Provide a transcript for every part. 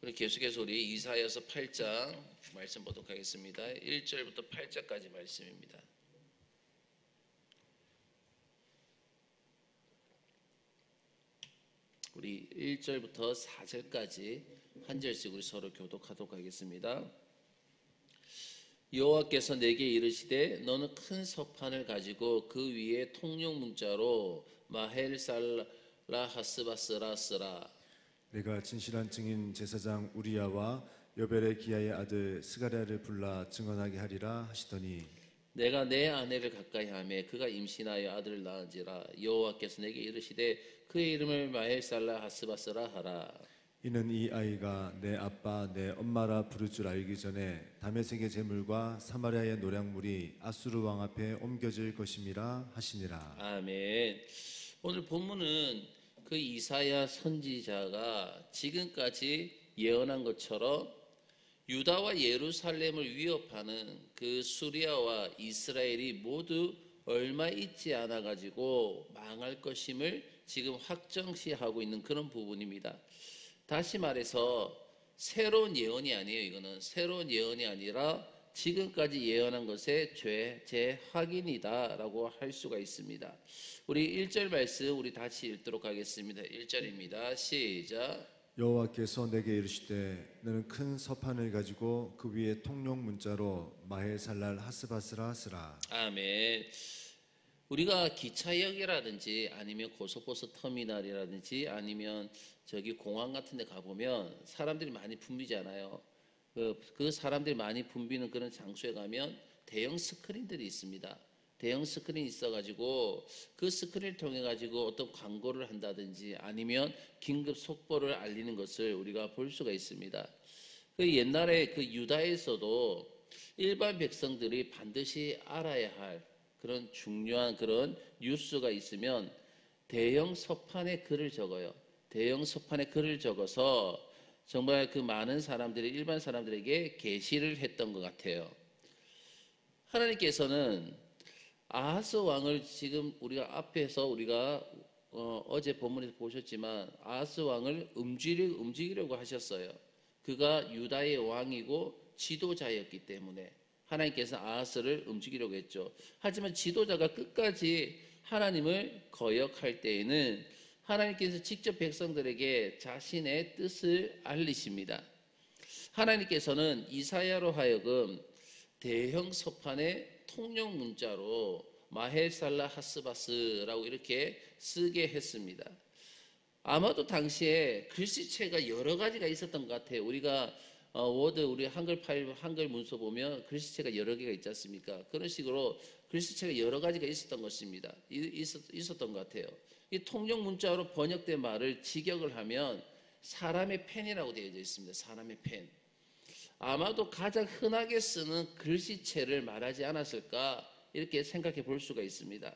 우리 계속해서 우리 이사야서 8장 말씀 보도록 하겠습니다. 1절부터 8절까지 말씀입니다. 우리 1절부터 4절까지 한 절씩 우리 서로 교독하도록 하겠습니다. 여호와께서 내게 이르시되 너는 큰 서판을 가지고 그 위에 통용 문자로 마헬살라하스바스라 쓰라. 내가 진실한 증인 제사장 우리야와 여벨레기야의 아들 스가랴를 불러 증언하게 하리라 하시더니 내가 내 아내를 가까이 하매 그가 임신하여 아들을 낳은지라. 여호와께서 내게 이르시되 그의 이름을 마헬살라하스바스라 하라. 이는 이 아이가 내 아빠 내 엄마라 부를 줄 알기 전에 다메섹의 제물과 사마리아의 노략물이 아수르 왕 앞에 옮겨질 것임이라 하시니라. 아멘. 오늘 본문은 그 이사야 선지자가 지금까지 예언한 것처럼 유다와 예루살렘을 위협하는 그 수리아와 이스라엘이 모두 얼마 있지 않아 가지고 망할 것임을 지금 확정시하고 있는 그런 부분입니다. 다시 말해서 새로운 예언이 아니에요. 이거는 새로운 예언이 아니라 지금까지 예언한 것의 재확인이다라고 할 수가 있습니다. 우리 1절 말씀 우리 다시 읽도록 하겠습니다. 1절입니다. 시작. 여호와께서 내게 이르시되 너는 큰 서판을 가지고 그 위에 통용 문자로 마헬살랄 하스바스라 쓰라. 아멘. 우리가 기차역이라든지 아니면 고속버스 터미널이라든지 아니면 저기 공항 같은 데 가보면 사람들이 많이 붐비잖아요. 그 사람들이 많이 붐비는 그런 장소에 가면 대형 스크린들이 있습니다. 대형 스크린이 있어가지고 그 스크린을 통해 가지고 어떤 광고를 한다든지 아니면 긴급 속보를 알리는 것을 우리가 볼 수가 있습니다. 그 옛날에 그 유다에서도 일반 백성들이 반드시 알아야 할 그런 중요한 그런 뉴스가 있으면 대형 서판에 글을 적어요. 대형 서판에 글을 적어서 정말 그 많은 사람들이 일반 사람들에게 계시를 했던 것 같아요. 하나님께서는 아하스 왕을 지금 우리가 앞에서 우리가 어제 본문에서 보셨지만 아하스 왕을 움직이려고 하셨어요. 그가 유다의 왕이고 지도자였기 때문에 하나님께서 아하스를 움직이려고 했죠. 하지만 지도자가 끝까지 하나님을 거역할 때에는 하나님께서 직접 백성들에게 자신의 뜻을 알리십니다. 하나님께서는 이사야로 하여금 대형 서판에 통용 문자로 마헬살라 하스바스라고 이렇게 쓰게 했습니다. 아마도 당시에 글씨체가 여러 가지가 있었던 것 같아요. 우리가 워드 우리 한글 파일 한글 문서 보면 글씨체가 여러 개가 있지 않습니까? 그런 식으로 글씨체가 여러 가지가 있었던 것입니다. 있었던 것 같아요. 이 통용 문자로 번역된 말을 직역을 하면 사람의 펜이라고 되어 있습니다. 사람의 펜. 아마도 가장 흔하게 쓰는 글씨체를 말하지 않았을까 이렇게 생각해 볼 수가 있습니다.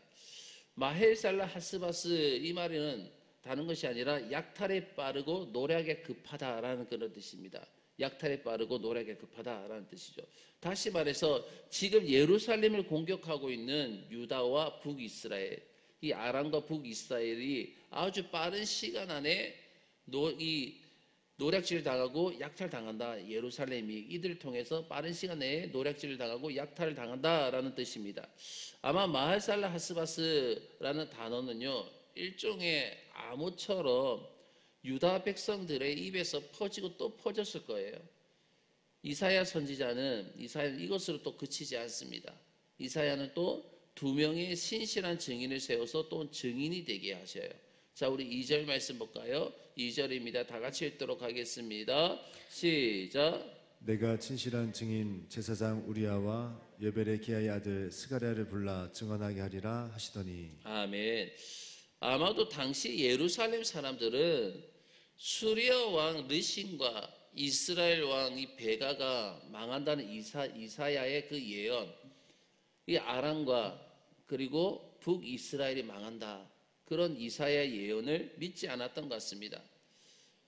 마헬살라 하스바스 이 말은 다른 것이 아니라 약탈에 빠르고 노력에 급하다라는 그런 뜻입니다. 약탈에 빠르고 노력에 급하다라는 뜻이죠. 다시 말해서 지금 예루살렘을 공격하고 있는 유다와 북이스라엘, 이 아람과 북이스라엘이 아주 빠른 시간 안에 노략질을 당하고 약탈당한다. 예루살렘이 이들을 통해서 빠른 시간 내에 노략질을 당하고 약탈을 당한다라는 뜻입니다. 아마 마헬살라 하스바스라는 단어는요, 일종의 암호처럼 유다 백성들의 입에서 퍼지고 또 퍼졌을 거예요. 이사야 선지자는 이것으로 또 그치지 않습니다. 이사야는 또 두 명의 신실한 증인을 세워서 또 증인이 되게 하셔요. 자, 우리 2절 말씀 볼까요? 2절입니다. 다 같이 읽도록 하겠습니다. 시작. 내가 진실한 증인 제사장 우리야와 여벨레기야의 아들 스가랴를 불러 증언하게 하리라 하시더니 아멘. 아마도 당시 예루살렘 사람들은 수리아 왕 르신과 이스라엘 왕 이 베가가 망한다는 이사야의 그 예언, 이 아람과 그리고 북이스라엘이 망한다. 그런 이사야의 예언을 믿지 않았던 것 같습니다.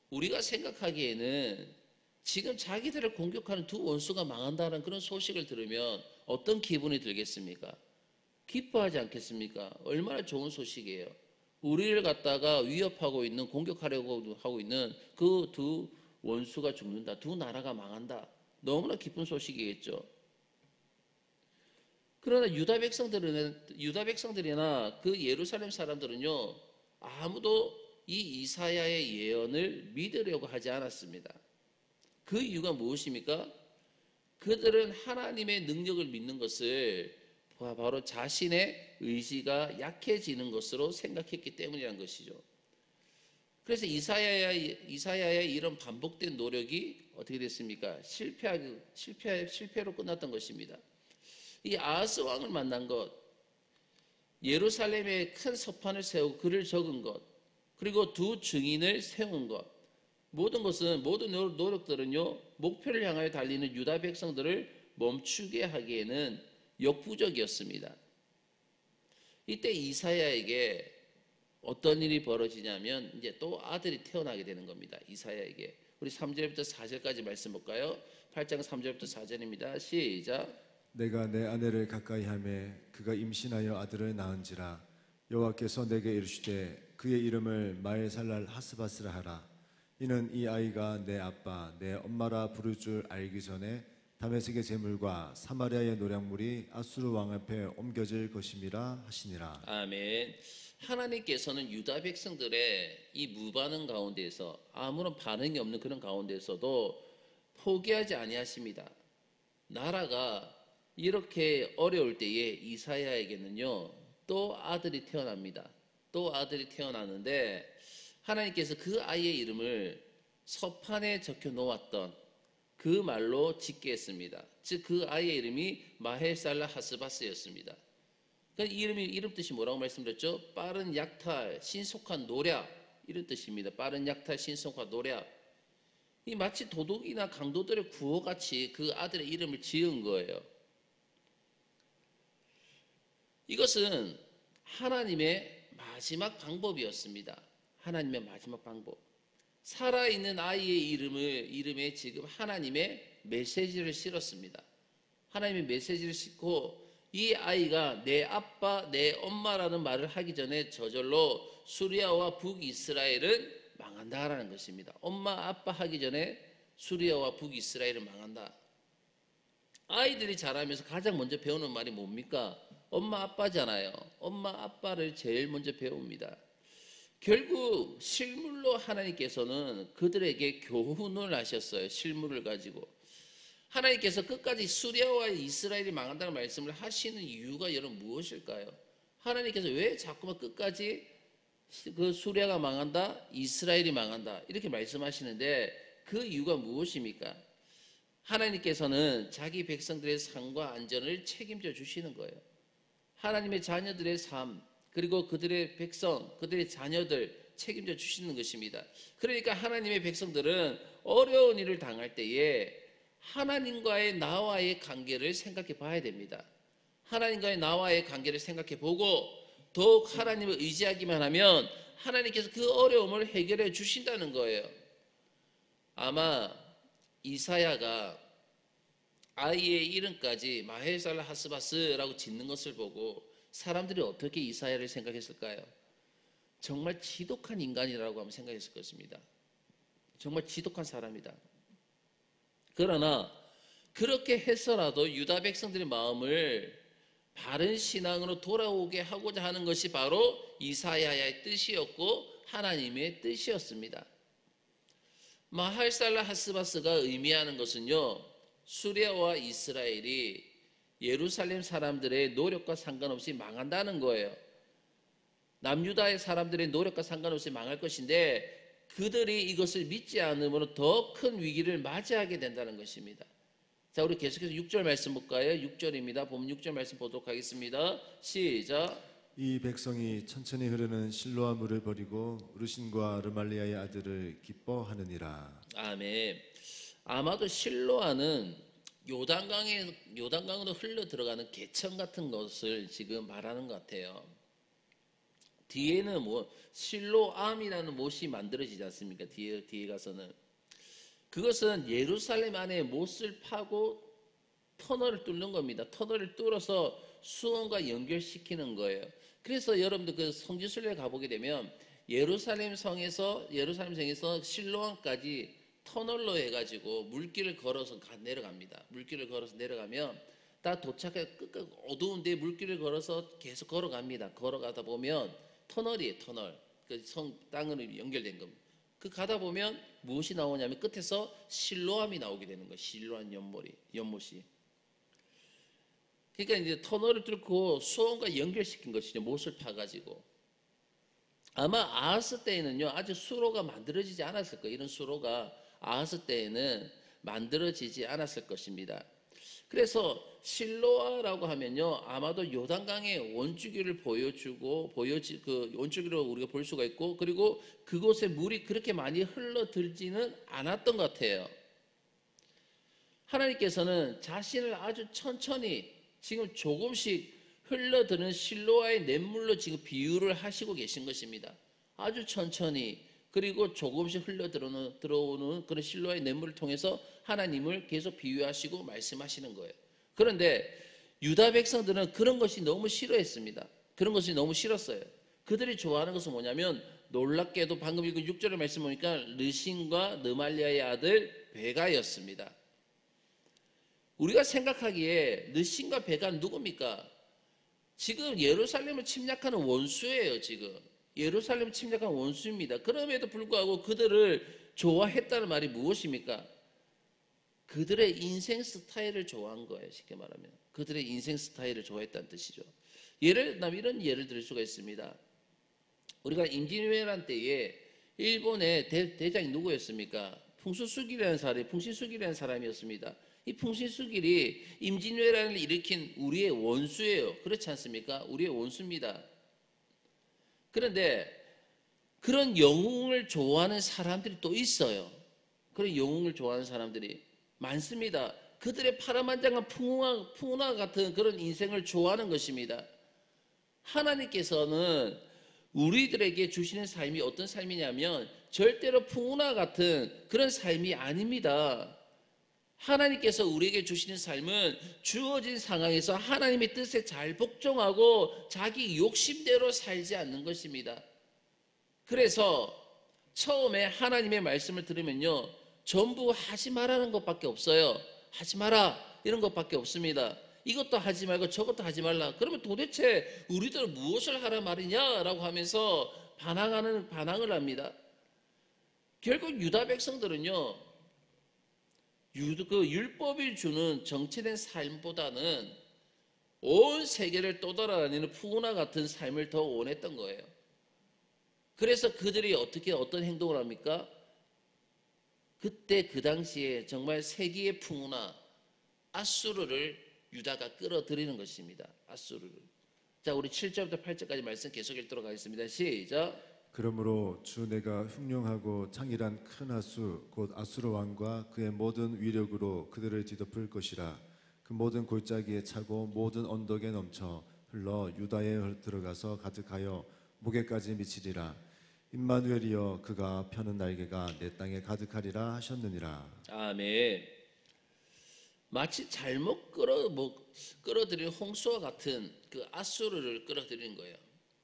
우리가 생각하기에는 지금 자기들을 공격하는 두 원수가 망한다는 그런 소식을 들으면 어떤 기분이 들겠습니까? 기뻐하지 않겠습니까? 얼마나 좋은 소식이에요. 우리를 갖다가 위협하고 있는, 공격하려고 하고 있는 그 두 원수가 죽는다. 두 나라가 망한다. 너무나 기쁜 소식이겠죠. 그러나 유다 백성들이나 그 예루살렘 사람들은요, 아무도 이 이사야의 예언을 믿으려고 하지 않았습니다. 그 이유가 무엇입니까? 그들은 하나님의 능력을 믿는 것을 바로 자신의 의지가 약해지는 것으로 생각했기 때문이라는 것이죠. 그래서 이사야의 이런 반복된 노력이 어떻게 됐습니까? 실패로 끝났던 것입니다. 이 아하스 왕을 만난 것, 예루살렘에 큰 서판을 세우고 글을 적은 것, 그리고 두 증인을 세운 것, 모든 노력들은요, 목표를 향하여 달리는 유다 백성들을 멈추게 하기에는 역부족이었습니다. 이때 이사야에게 어떤 일이 벌어지냐면 이제 또 아들이 태어나게 되는 겁니다. 이사야에게. 우리 3절부터 4절까지 말씀 볼까요? 8장 3절부터 4절입니다. 시작. 내가 내 아내를 가까이 하매 그가 임신하여 아들을 낳은지라 여호와께서 내게 이르시되 그의 이름을 마엘살랄 하스바스라 하라. 이는 이 아이가 내 아빠 내 엄마라 부를 줄 알기 전에 다메섹의 제물과 사마리아의 노략물이 아수르 왕 앞에 옮겨질 것임이라 하시니라. 아멘. 하나님께서는 유다 백성들의 이 무반응 가운데서, 아무런 반응이 없는 그런 가운데서도 포기하지 아니하십니다. 나라가 이렇게 어려울 때에 이사야에게는요, 또 아들이 태어납니다. 또 아들이 태어나는데 하나님께서 그 아이의 이름을 서판에 적혀 놓았던 그 말로 짓게 했습니다. 즉 그 아이의 이름이 마헬살라 하스바스였습니다. 그러니까 이름 뜻이 뭐라고 말씀드렸죠? 빠른 약탈, 신속한 노략, 이런 뜻입니다. 빠른 약탈, 신속한 노략. 이 마치 도둑이나 강도들의 구호같이 그 아들의 이름을 지은 거예요. 이것은 하나님의 마지막 방법이었습니다. 하나님의 마지막 방법. 살아있는 아이의 이름에 지금 하나님의 메시지를 실었습니다. 하나님의 메시지를 싣고 이 아이가 내 아빠, 내 엄마라는 말을 하기 전에 저절로 수리아와 북이스라엘은 망한다라는 것입니다. 엄마, 아빠 하기 전에 수리아와 북이스라엘은 망한다. 아이들이 자라면서 가장 먼저 배우는 말이 뭡니까? 엄마, 아빠잖아요. 엄마, 아빠를 제일 먼저 배웁니다. 결국 실물로 하나님께서는 그들에게 교훈을 하셨어요. 실물을 가지고. 하나님께서 끝까지 수리아와 이스라엘이 망한다는 말씀을 하시는 이유가 여러분 무엇일까요? 하나님께서 왜 자꾸만 끝까지 그 수리아가 망한다, 이스라엘이 망한다 이렇게 말씀하시는데 그 이유가 무엇입니까? 하나님께서는 자기 백성들의 삶과 안전을 책임져 주시는 거예요. 하나님의 자녀들의 삶, 그리고 그들의 백성, 그들의 자녀들 책임져 주시는 것입니다. 그러니까 하나님의 백성들은 어려운 일을 당할 때에 하나님과의 나와의 관계를 생각해 봐야 됩니다. 하나님과의 나와의 관계를 생각해 보고 더욱 하나님을 의지하기만 하면 하나님께서 그 어려움을 해결해 주신다는 거예요. 아마 이사야가 아이의 이름까지 마헬살라 하스바스라고 짓는 것을 보고 사람들이 어떻게 이사야를 생각했을까요? 정말 지독한 인간이라고 하면 생각했을 것입니다. 정말 지독한 사람이다. 그러나 그렇게 해서라도 유다 백성들의 마음을 바른 신앙으로 돌아오게 하고자 하는 것이 바로 이사야의 뜻이었고 하나님의 뜻이었습니다. 마할살라 하스바스가 의미하는 것은요, 수리아와 이스라엘이 예루살렘 사람들의 노력과 상관없이 망한다는 거예요. 남유다의 사람들의 노력과 상관없이 망할 것인데 그들이 이것을 믿지 않으면 더 큰 위기를 맞이하게 된다는 것입니다. 자, 우리 계속해서 6절 말씀 볼까요? 6절입니다. 보면 6절 말씀 보도록 하겠습니다. 시작. 이 백성이 천천히 흐르는 실로아 물을 버리고 르신과 르말리아의 아들을 기뻐하느니라. 아멘. 아마도 실로아는 요단강으로 흘러 들어가는 개천 같은 것을 지금 말하는 것 같아요. 뒤에는 실로암이라는 못이 만들어지지 않습니까? 뒤에 가서는. 그것은 예루살렘 안에 못을 파고 터널을 뚫는 겁니다. 터널을 뚫어서 수원과 연결시키는 거예요. 그래서 여러분들 그 성지순례 가보게 되면 예루살렘 성에서 실로암까지 터널로 해가지고 물길을 걸어서 내려갑니다. 물길을 걸어서 내려가면 다 도착해 끝까지 어두운데 물길을 걸어서 계속 걸어갑니다. 걸어가다 보면 터널이에요. 터널. 그 성 땅으로 연결된 겁니다. 그 가다 보면 무엇이 나오냐면 끝에서 실로암이 나오게 되는 거예요. 실로암 연못이. 그러니까 이제 터널을 뚫고 수원과 연결시킨 것이죠. 못을 파가지고. 아마 아하스 때에는요, 아직 수로가 만들어지지 않았을 거예요. 이런 수로가 아하스 때에는 만들어지지 않았을 것입니다. 그래서 실로아라고 하면요, 아마도 요단강의 원주기를 그 원주기로 우리가 볼 수가 있고, 그리고 그곳에 물이 그렇게 많이 흘러들지는 않았던 것 같아요. 하나님께서는 자신을 아주 천천히 지금 조금씩 흘러드는 실로아의 냇물로 지금 비유를 하시고 계신 것입니다. 아주 천천히, 그리고 조금씩 들어오는 그런 실로아의 냇물을 통해서 하나님을 계속 비유하시고 말씀하시는 거예요. 그런데 유다 백성들은 그런 것이 너무 싫어했습니다. 그런 것이 너무 싫었어요. 그들이 좋아하는 것은 뭐냐면, 놀랍게도 방금 읽은 6절의 말씀 보니까 르신과 느말리아의 아들 베가였습니다. 우리가 생각하기에 르신과 베가는 누굽니까? 지금 예루살렘을 침략하는 원수예요. 지금 예루살렘을 침략하는 원수입니다. 그럼에도 불구하고 그들을 좋아했다는 말이 무엇입니까? 그들의 인생 스타일을 좋아한 거예요. 쉽게 말하면 그들의 인생 스타일을 좋아했다는 뜻이죠. 예를 들면 이런 예를 들 수가 있습니다. 우리가 임진왜란 때에 일본의 대장이 누구였습니까? 풍신수길이라는 사람이었습니다. 이 풍신수길이 임진왜란을 일으킨 우리의 원수예요. 그렇지 않습니까? 우리의 원수입니다. 그런데 그런 영웅을 좋아하는 사람들이 또 있어요. 그런 영웅을 좋아하는 사람들이 많습니다. 그들의 파란만장한 풍운화 같은 그런 인생을 좋아하는 것입니다. 하나님께서는 우리들에게 주시는 삶이 어떤 삶이냐면 절대로 풍운화 같은 그런 삶이 아닙니다. 하나님께서 우리에게 주시는 삶은 주어진 상황에서 하나님의 뜻에 잘 복종하고 자기 욕심대로 살지 않는 것입니다. 그래서 처음에 하나님의 말씀을 들으면요, 전부 하지 말라는 것밖에 없어요. 하지 마라 이런 것밖에 없습니다. 이것도 하지 말고 저것도 하지 말라. 그러면 도대체 우리들 무엇을 하라 말이냐라고 하면서 반항을 합니다. 결국 유다 백성들은요, 그 율법이 주는 정체된 삶보다는 온 세계를 떠돌아다니는 푸우나 같은 삶을 더 원했던 거예요. 그래서 그들이 어떤 행동을 합니까? 그때 그 당시에 정말 세기의 풍우나 아수르를 유다가 끌어들이는 것입니다. 아수르를. 자, 우리 7절부터 8절까지 말씀 계속 읽도록 하겠습니다. 시작. 그러므로 주 내가 흉룡하고 창일한 큰 하수 곧 아수르 왕과 그의 모든 위력으로 그들을 뒤덮을 것이라. 그 모든 골짜기에 차고 모든 언덕에 넘쳐 흘러 유다에 들어가서 가득하여 목에까지 미치리라. 임마누엘이여 그가 펴는 날개가 내 땅에 가득하리라 하셨느니라. 아멘. 마치 잘못 끌어들인 홍수와 같은 그 아수르를 끌어들이는 거예요.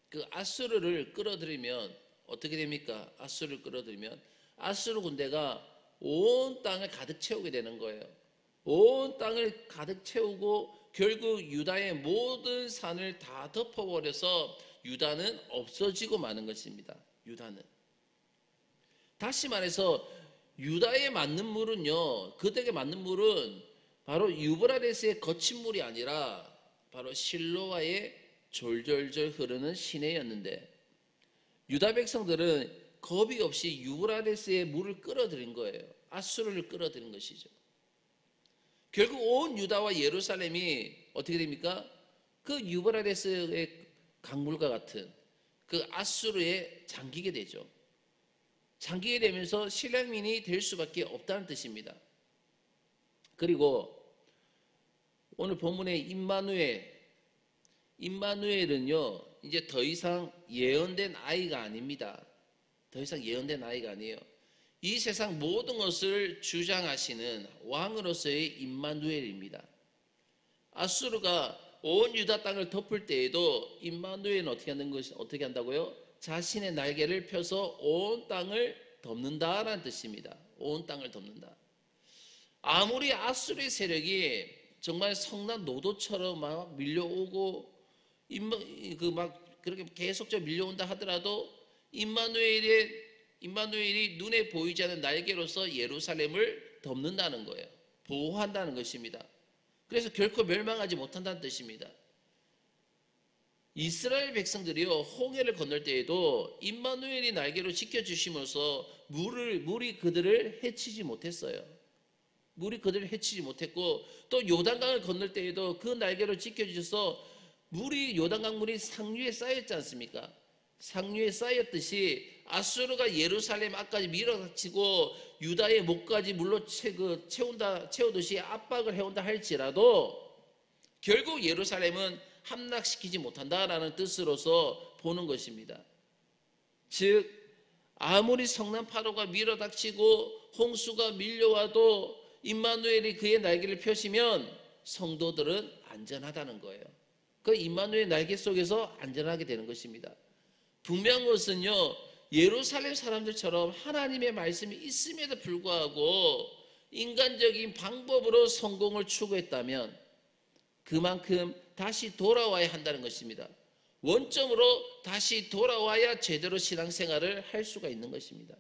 그 아수르를 끌어들이면 어떻게 됩니까? 아수르를 끌어들이면 아수르 군대가 온 땅을 가득 채우게 되는 거예요. 온 땅을 가득 채우고 결국 유다의 모든 산을 다 덮어버려서 유다는 없어지고 마는 것입니다. 유다는. 다시 말해서 유다에 맞는 물은요, 그들에게 맞는 물은 바로 유브라데스의 거친 물이 아니라 바로 실로아의 졸졸졸 흐르는 시내였는데, 유다 백성들은 겁이 없이 유브라데스의 물을 끌어들인 거예요. 아수르를 끌어들인 것이죠. 결국 온 유다와 예루살렘이 어떻게 됩니까? 그 유브라데스의 강물과 같은 그 아수르에 잠기게 되죠. 잠기게 되면서 실향민이 될 수밖에 없다는 뜻입니다. 그리고 오늘 본문의 임마누엘은요, 이제 더 이상 예언된 아이가 아닙니다. 더 이상 예언된 아이가 아니에요. 이 세상 모든 것을 주장하시는 왕으로서의 임마누엘입니다. 아수르가 온 유다 땅을 덮을 때에도 임마누엘은 어떻게 한다고요? 자신의 날개를 펴서 온 땅을 덮는다라는 뜻입니다. 온 땅을 덮는다. 아무리 아수르의 세력이 정말 성난 노도처럼 막 밀려오고 막 그렇게 계속적으로 밀려온다 하더라도 임마누엘이 눈에 보이지 않는 날개로서 예루살렘을 덮는다는 거예요. 보호한다는 것입니다. 그래서 결코 멸망하지 못한다는 뜻입니다. 이스라엘 백성들이요, 홍해를 건널 때에도 임마누엘이 날개로 지켜주시면서 물이 그들을 해치지 못했어요. 물이 그들을 해치지 못했고, 또 요단강을 건널 때에도 그 날개로 지켜주셔서 물이, 요단강 물이 상류에 쌓였지 않습니까? 상류에 쌓였듯이 아수르가 예루살렘 앞까지 밀어닥치고 유다의 목까지 물로 채우듯이 압박을 해온다 할지라도 결국 예루살렘은 함락시키지 못한다라는 뜻으로서 보는 것입니다. 즉 아무리 성난 파도가 밀어닥치고 홍수가 밀려와도 임마누엘이 그의 날개를 펴시면 성도들은 안전하다는 거예요. 그 임마누엘 날개 속에서 안전하게 되는 것입니다. 분명한 것은요, 예루살렘 사람들처럼 하나님의 말씀이 있음에도 불구하고 인간적인 방법으로 성공을 추구했다면 그만큼 다시 돌아와야 한다는 것입니다. 원점으로 다시 돌아와야 제대로 신앙생활을 할 수가 있는 것입니다.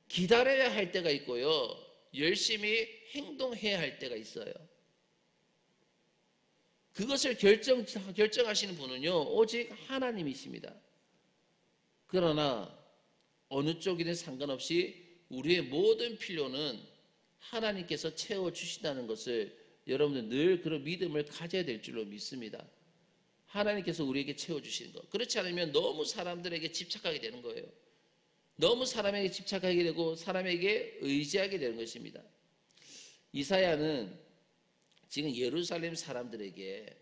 기다려야 할 때가 있고요, 열심히 행동해야 할 때가 있어요. 그것을 결정하시는 분은요, 오직 하나님이십니다. 그러나 어느 쪽이든 상관없이 우리의 모든 필요는 하나님께서 채워주신다는 것을 여러분들 늘 그런 믿음을 가져야 될 줄로 믿습니다. 하나님께서 우리에게 채워주시는 것. 그렇지 않으면 너무 사람들에게 집착하게 되는 거예요. 너무 사람에게 집착하게 되고 사람에게 의지하게 되는 것입니다. 이사야는 지금 예루살렘 사람들에게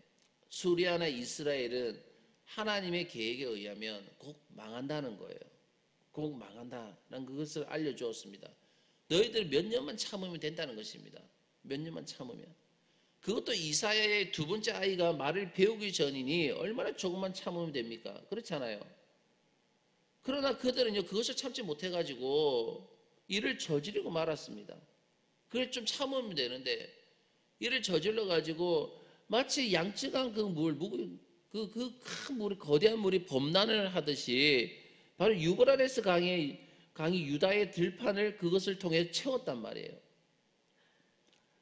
수리아나 이스라엘은 하나님의 계획에 의하면 꼭 망한다는 거예요. 꼭 망한다는 그것을 알려주었습니다. 너희들 몇 년만 참으면 된다는 것입니다. 몇 년만 참으면. 그것도 이사야의 두 번째 아이가 말을 배우기 전이니 얼마나 조금만 참으면 됩니까? 그렇잖아요. 그러나 그들은요, 그것을 참지 못해가지고 일을 저지르고 말았습니다. 그걸 좀 참으면 되는데 이를 저질러가지고 마치 양쯔강 그 큰 물이, 거대한 물이 범람을 하듯이 바로 유브라데스 강이 유다의 들판을 그것을 통해 채웠단 말이에요.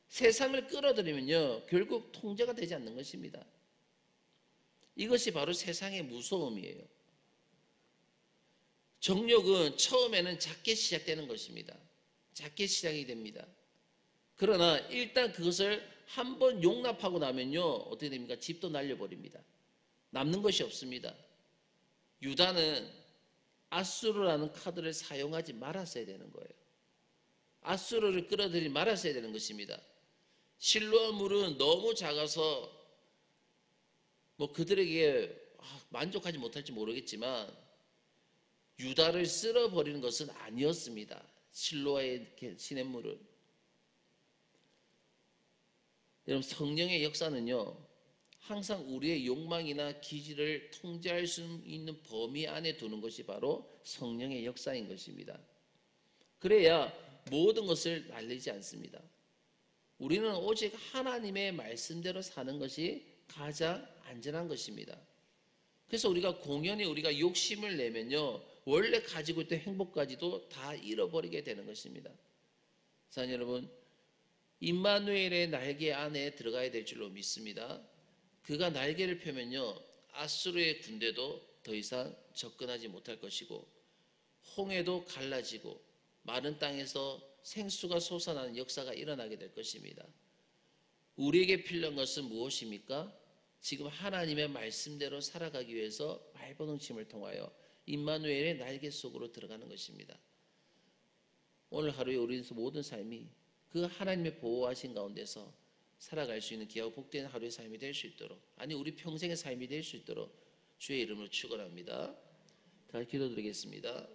세상을 끌어들이면요, 결국 통제가 되지 않는 것입니다. 이것이 바로 세상의 무서움이에요. 정욕은 처음에는 작게 시작되는 것입니다. 작게 시작이 됩니다. 그러나 일단 그것을 한번 용납하고 나면요, 어떻게 됩니까? 집도 날려버립니다. 남는 것이 없습니다. 유다는 아수르라는 카드를 사용하지 말았어야 되는 거예요. 아수르를 끌어들이지 말았어야 되는 것입니다. 실로암 물은 너무 작아서 그들에게 만족하지 못할지 모르겠지만 유다를 쓸어버리는 것은 아니었습니다. 실로아의 시냇물은. 여러분, 성령의 역사는요, 항상 우리의 욕망이나 기질을 통제할 수 있는 범위 안에 두는 것이 바로 성령의 역사인 것입니다. 그래야 모든 것을 날리지 않습니다. 우리는 오직 하나님의 말씀대로 사는 것이 가장 안전한 것입니다. 그래서 우리가 욕심을 내면요, 원래 가지고 있던 행복까지도 다 잃어버리게 되는 것입니다. 자, 여러분, 임마누엘의 날개 안에 들어가야 될 줄로 믿습니다. 그가 날개를 펴면요, 아수르의 군대도 더 이상 접근하지 못할 것이고 홍해도 갈라지고 마른 땅에서 생수가 솟아나는 역사가 일어나게 될 것입니다. 우리에게 필요한 것은 무엇입니까? 지금 하나님의 말씀대로 살아가기 위해서 발버둥침을 통하여 임마누엘의 날개 속으로 들어가는 것입니다. 오늘 하루에 우리 모든 삶이 그 하나님의 보호하신 가운데서 살아갈 수 있는 귀하고 복된 하루의 삶이 될 수 있도록, 아니 우리 평생의 삶이 될 수 있도록 주의 이름으로 축원합니다. 다 기도드리겠습니다.